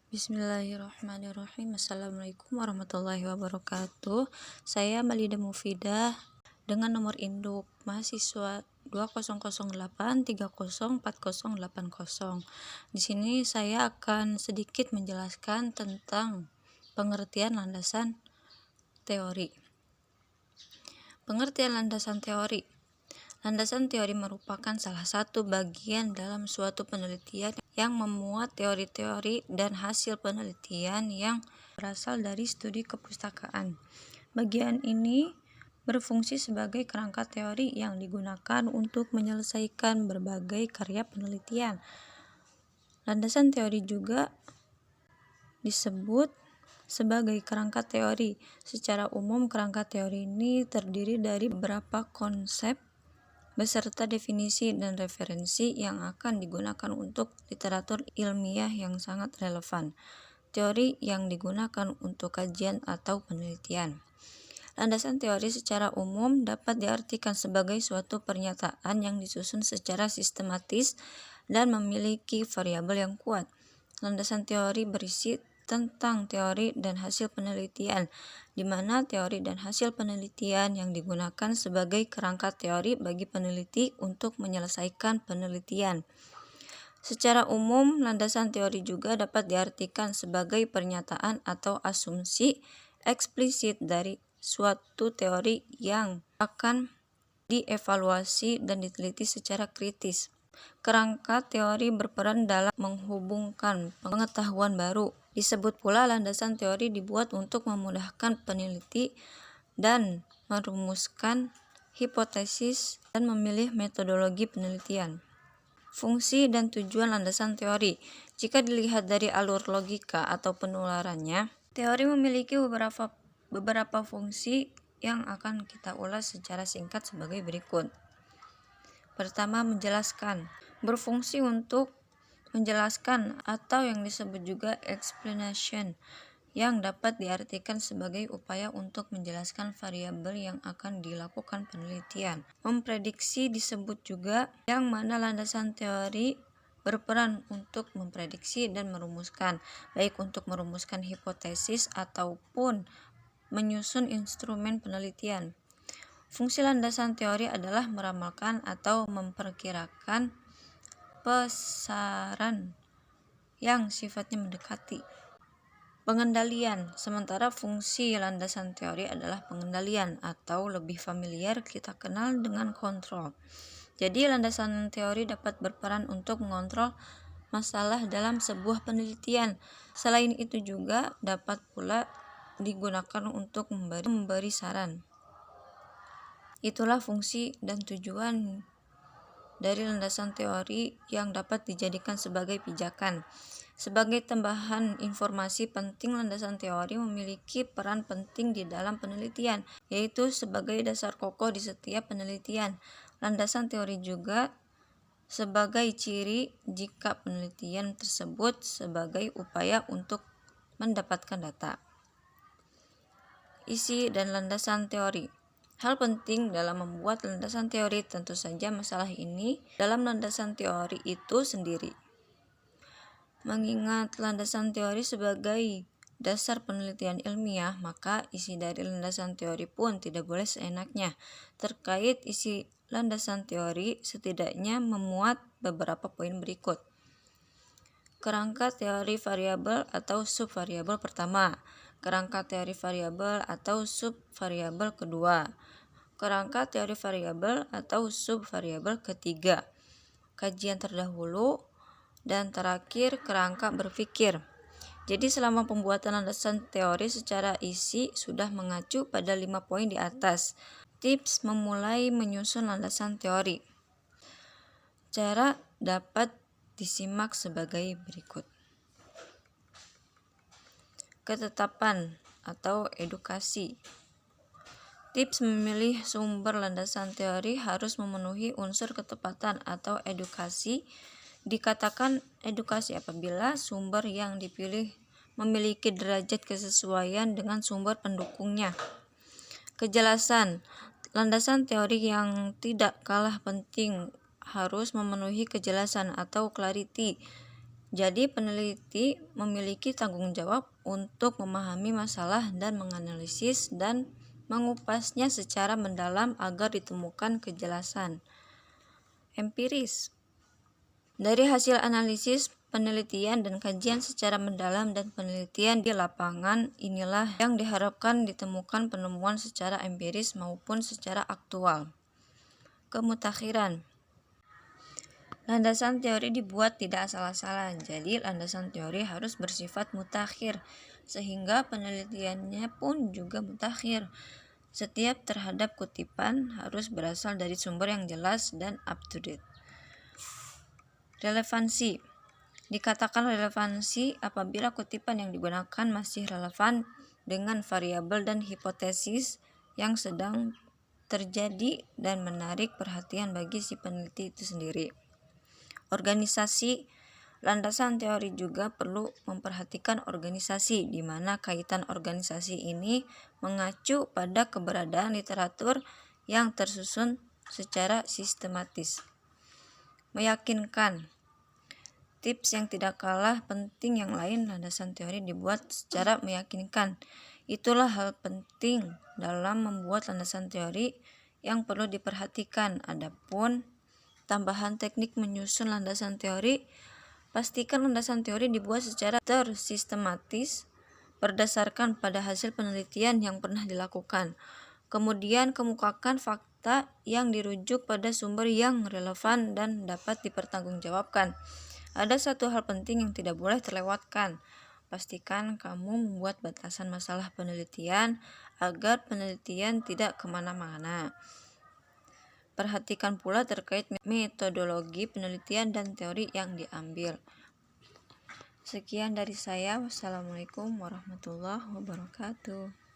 Bismillahirrahmanirrahim. Assalamualaikum warahmatullahi wabarakatuh. Saya Malida Mufidah dengan nomor induk mahasiswa 2008304080. Di sini saya akan sedikit menjelaskan tentang pengertian landasan teori. Pengertian landasan teori. Landasan teori merupakan salah satu bagian dalam suatu penelitian yang memuat teori-teori dan hasil penelitian yang berasal dari studi kepustakaan. Bagian ini berfungsi sebagai kerangka teori yang digunakan untuk menyelesaikan berbagai karya penelitian. Landasan teori juga disebut sebagai kerangka teori. Secara umum, kerangka teori ini terdiri dari beberapa konsep beserta definisi dan referensi yang akan digunakan untuk literatur ilmiah yang sangat relevan. Teori yang digunakan untuk kajian atau penelitian. Landasan teori secara umum dapat diartikan sebagai suatu pernyataan yang disusun secara sistematis dan memiliki variabel yang kuat. Landasan teori berisi tentang teori dan hasil penelitian, di mana teori dan hasil penelitian yang digunakan sebagai kerangka teori bagi peneliti untuk menyelesaikan penelitian. Secara umum, landasan teori juga dapat diartikan sebagai pernyataan atau asumsi eksplisit dari suatu teori yang akan dievaluasi dan diteliti secara kritis. Kerangka teori berperan dalam menghubungkan pengetahuan baru. Disebut pula landasan teori dibuat untuk memudahkan peneliti dan merumuskan hipotesis dan memilih metodologi penelitian. Fungsi dan tujuan landasan teori. Jika dilihat dari alur logika atau penularannya, teori memiliki beberapa fungsi yang akan kita ulas secara singkat sebagai berikut. Pertama, menjelaskan. Berfungsi untuk menjelaskan atau yang disebut juga explanation, yang dapat diartikan sebagai upaya untuk menjelaskan variabel yang akan dilakukan penelitian. Memprediksi disebut juga, yang mana landasan teori berperan untuk memprediksi dan merumuskan, baik untuk merumuskan hipotesis ataupun menyusun instrumen penelitian. Fungsi landasan teori adalah meramalkan atau memperkirakan besaran yang sifatnya mendekati. Pengendalian. Sementara fungsi landasan teori adalah pengendalian, atau lebih familiar kita kenal dengan kontrol. Jadi landasan teori dapat berperan untuk mengontrol masalah dalam sebuah penelitian. Selain itu juga dapat pula digunakan untuk memberi saran. Itulah fungsi dan tujuan dari landasan teori yang dapat dijadikan sebagai pijakan. Sebagai tambahan informasi penting, landasan teori memiliki peran penting di dalam penelitian, yaitu sebagai dasar kokoh di setiap penelitian. Landasan teori juga sebagai ciri jika penelitian tersebut sebagai upaya untuk mendapatkan data. Isi dan landasan teori. Hal penting dalam membuat landasan teori tentu saja masalah ini dalam landasan teori itu sendiri. Mengingat landasan teori sebagai dasar penelitian ilmiah, maka isi dari landasan teori pun tidak boleh seenaknya. Terkait isi landasan teori, setidaknya memuat beberapa poin berikut. Kerangka teori variabel atau subvariabel pertama. Kerangka teori variabel atau subvariabel kedua. Kerangka teori variabel atau subvariabel ketiga. Kajian terdahulu, dan terakhir kerangka berpikir. Jadi selama pembuatan landasan teori secara isi sudah mengacu pada 5 poin di atas. Tips memulai menyusun landasan teori. Cara dapat disimak sebagai berikut. Ketetapan atau edukasi. Tips memilih sumber landasan teori harus memenuhi unsur ketepatan atau edukasi. Dikatakan edukasi apabila sumber yang dipilih memiliki derajat kesesuaian dengan sumber pendukungnya. Kejelasan. Landasan teori yang tidak kalah penting harus memenuhi kejelasan atau clarity. Jadi peneliti memiliki tanggung jawab untuk memahami masalah dan menganalisis dan mengupasnya secara mendalam agar ditemukan kejelasan. Empiris. Dari hasil analisis, penelitian dan kajian secara mendalam dan penelitian di lapangan inilah yang diharapkan ditemukan penemuan secara empiris maupun secara aktual. Kemutakhiran. Landasan teori dibuat tidak asal-asalan, jadi landasan teori harus bersifat mutakhir, sehingga penelitiannya pun juga mutakhir. Setiap terhadap kutipan harus berasal dari sumber yang jelas dan up to date. Relevansi. Dikatakan relevansi apabila kutipan yang digunakan masih relevan dengan variabel dan hipotesis yang sedang terjadi dan menarik perhatian bagi si peneliti itu sendiri. Organisasi. Landasan teori juga perlu memperhatikan organisasi, di mana kaitan organisasi ini mengacu pada keberadaan literatur yang tersusun secara sistematis. Meyakinkan. Tips yang tidak kalah penting yang lain, landasan teori dibuat secara meyakinkan. Itulah hal penting dalam membuat landasan teori yang perlu diperhatikan. Adapun tambahan teknik menyusun landasan teori, pastikan landasan teori dibuat secara tersistematis berdasarkan pada hasil penelitian yang pernah dilakukan. Kemudian kemukakan fakta yang dirujuk pada sumber yang relevan dan dapat dipertanggungjawabkan. Ada satu hal penting yang tidak boleh terlewatkan. Pastikan kamu membuat batasan masalah penelitian agar penelitian tidak kemana-mana. Perhatikan pula terkait metodologi penelitian dan teori yang diambil. Sekian dari saya. Wassalamualaikum warahmatullahi wabarakatuh.